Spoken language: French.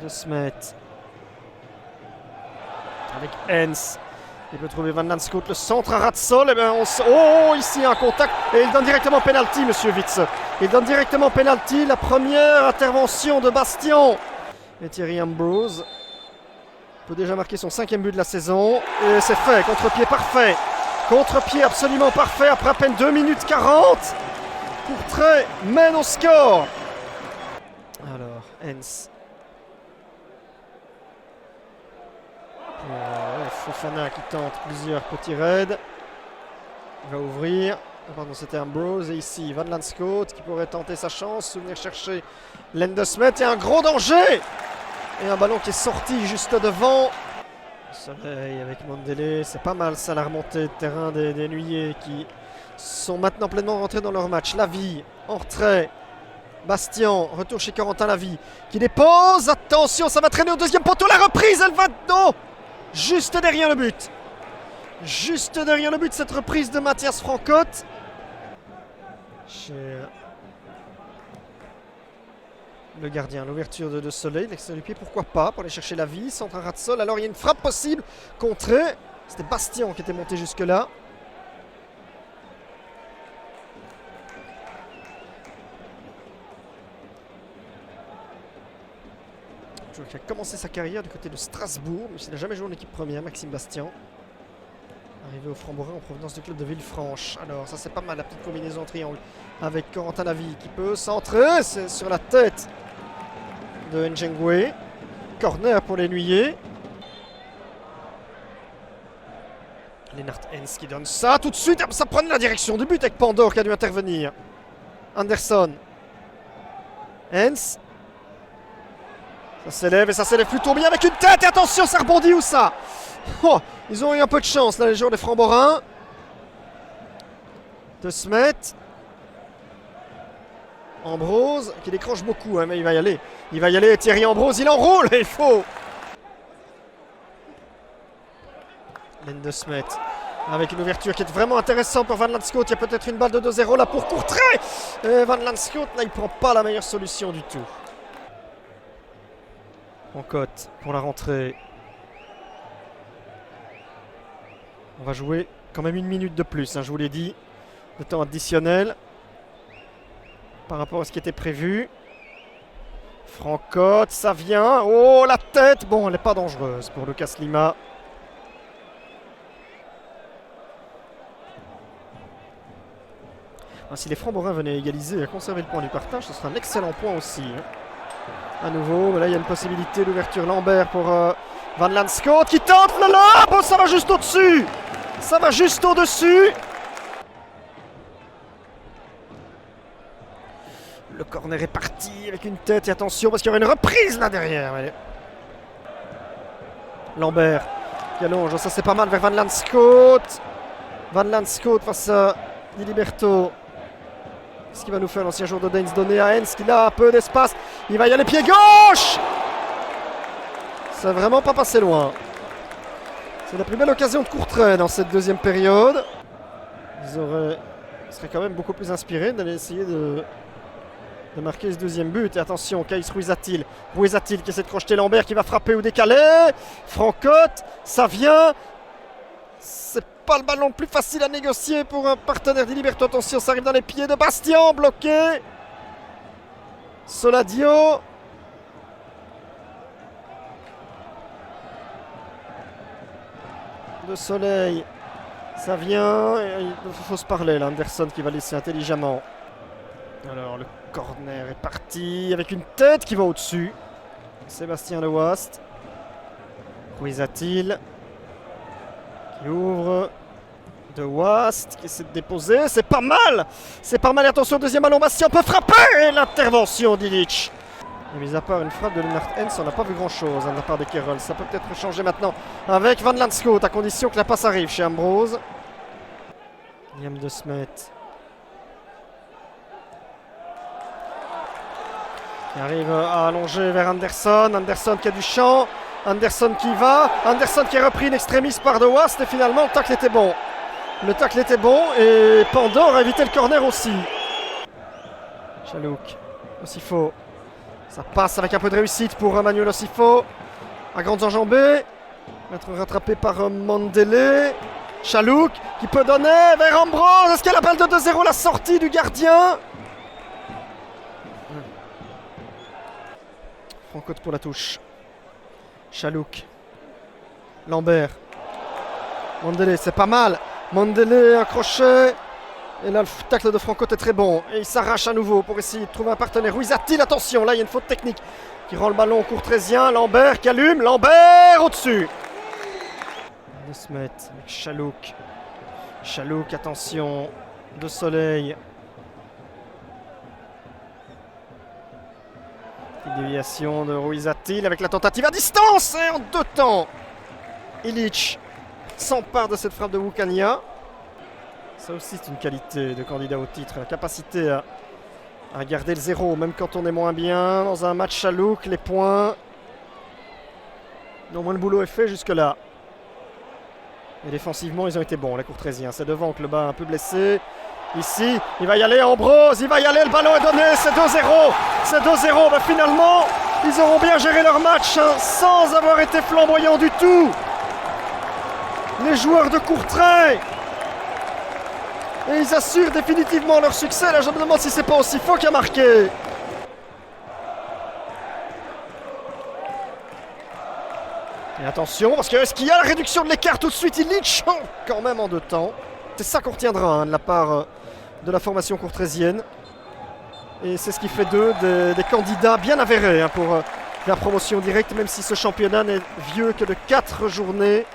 De Smet. Avec Hens. Il peut trouver Van Landschoot, le centre à ras de sol. Et bien oh, ici un contact. Et il donne directement penalty, monsieur Witz. Il donne directement penalty. La première intervention de Bastien. Et Thierry Ambrose peut déjà marquer son 5e but de la saison. Et c'est fait, contre-pied parfait. Contre-pied absolument parfait après à peine 2 minutes 40. Courtrai mène au score. Alors, Hens. Fofana qui tente plusieurs petits raids. Il va ouvrir. Pardon, c'était Ambrose. Et ici, Van Landschoot qui pourrait tenter sa chance. Venir chercher Len de Smet. Et un gros danger. Et un ballon qui est sorti juste devant. Soleil avec Mandela. C'est pas mal ça, la remontée de terrain des Nuyers qui sont maintenant pleinement rentrés dans leur match. Lavie en retrait. Bastien, retour chez Corentin Lavie qui dépose. Attention, ça va traîner au deuxième poteau. La reprise, elle va... Non, juste derrière le but. Juste derrière le but, cette reprise de Mathias Francotte. Chez le gardien, l'ouverture de Soleil, l'extérieur du pied, pourquoi pas, pour aller chercher Lavie, centre à ras de sol. Alors il y a une frappe possible, contrée. C'était Bastien qui était monté jusque-là. Joueur qui a commencé sa carrière du côté de Strasbourg, mais il n'a jamais joué en équipe première, Maxime Bastien. Arrivé au Framborin en provenance du club de Villefranche. Alors ça c'est pas mal, la petite combinaison en triangle avec Corentin Lavie qui peut centrer. C'est sur la tête de Njengwe. Corner pour les Nuyers. Lennart Hens qui donne ça tout de suite. Ça prenait la direction du but avec Pandore qui a dû intervenir. Anderson. Hens. Ça s'élève et ça s'élève plutôt bien avec une tête. Et attention, ça rebondit où ça? Oh, ils ont eu un peu de chance là, les joueurs des Framborins. De Smet. Ambrose qui décroche beaucoup, hein, mais il va y aller. Il va y aller, Thierry Ambrose, il enroule et il faut. Len de Smet. Avec une ouverture qui est vraiment intéressante pour Van Landschoot. Il y a peut-être une balle de 2-0 là pour Courtrai. Et Van Landschoot, là, il ne prend pas la meilleure solution du tout. En cote pour la rentrée. On va jouer quand même 1 minute de plus, hein, je vous l'ai dit. De temps additionnel. Par rapport à ce qui était prévu. Francotte, ça vient. Oh, la tête. Bon, elle n'est pas dangereuse pour Lucas Lima. Si les Framborins venaient égaliser et conserver le point du partage, ce sera un excellent point aussi. Hein. À nouveau, mais là il y a une possibilité d'ouverture. Lambert pour Van Landschoot qui tente le lob. Oh, ça va juste au-dessus. Ça va juste au-dessus. Le corner est parti avec une tête. Et attention parce qu'il y aura une reprise là derrière. Allez. Lambert qui allonge. Ça c'est pas mal vers Van Landschoot. Van Landschoot face à Diliberto. Qu'est-ce qu'il va nous faire l'ancien joueur de Daines donné à Hens qui a un peu d'espace. Il va y aller pied gauche. Ça n'a vraiment pas passé loin. C'est la plus belle occasion de Courtrai dans cette deuxième période. Ils seraient quand même beaucoup plus inspirés d'aller essayer de marquer ce deuxième but. Et attention, Kaïs Ruizatil. Ruizatil qui essaie de crocheter Lambert qui va frapper ou décaler. Francotte, ça vient. C'est pas le ballon le plus facile à négocier pour un partenaire d'Iliberto. Attention, ça arrive dans les pieds de Bastien, bloqué. Soladio. De Soleil. Ça vient. Il faut se parler là. Anderson qui va laisser intelligemment. Alors le corner est parti avec une tête qui va au-dessus. Sébastien Le Wast. Ruizatil. Qui ouvre. De Wast qui essaie de déposer. C'est pas mal. C'est pas mal. Attention, deuxième ballon. Bastien peut frapper. Et l'intervention d'Ilic. Et mis à part une frappe de Lennart Hens, on n'a pas vu grand-chose de la part de Kerol. Ça peut peut-être changer maintenant avec Van Landschoot, à condition que la passe arrive chez Ambrose. Liam de Smet. Qui arrive à allonger vers Anderson. Anderson qui a du champ. Anderson qui va. Anderson qui est repris in extremis par De Wast. Et finalement, le tacle était bon. Le tacle était bon et Pandore a évité le corner aussi. Chalouk. Aussi faux. Ça passe avec un peu de réussite pour Manuel Osifo. À grandes enjambées. Être rattrapé par Mandele. Chalouk qui peut donner vers Ambrose. Est-ce qu'il y a la balle de 2-0, la sortie du gardien? Franco pour la touche. Chalouk. Lambert. Mandele, c'est pas mal. Mandele, un crochet. Et là, le tacle de Franco est très bon. Et il s'arrache à nouveau pour essayer de trouver un partenaire. Ruiz-Atil, attention, là, il y a une faute technique qui rend le ballon au courtraisien. Lambert qui allume. Lambert au-dessus. De Smet avec Chalouk. Chalouk, attention. De Soleil. Déviation de Ruiz-Atil avec la tentative à distance. Et en 2 temps, Illich s'empare de cette frappe de Wukania. Ça aussi, c'est une qualité de candidat au titre. La capacité à garder le 0, même quand on est moins bien. Dans un match Chalouk, les points. Néanmoins, le boulot est fait jusque-là. Et défensivement, ils ont été bons, les Courtraisiens. C'est devant que le bas est un peu blessé. Ici, il va y aller Ambrose, il va y aller, le ballon est donné, c'est 2-0. C'est 2-0, mais finalement, ils auront bien géré leur match sans avoir été flamboyants du tout. Les joueurs de Courtrai. Et ils assurent définitivement leur succès. Là, je me demande si c'est pas Osifo qui a marqué. Et attention, parce que est-ce qu'il y a la réduction de l'écart tout de suite? Illich, quand même en 2 temps. C'est ça qu'on retiendra de la part de la formation courtraisienne. Et c'est ce qui fait d'eux des candidats bien avérés pour la promotion directe, même si ce championnat n'est vieux que de 4 journées.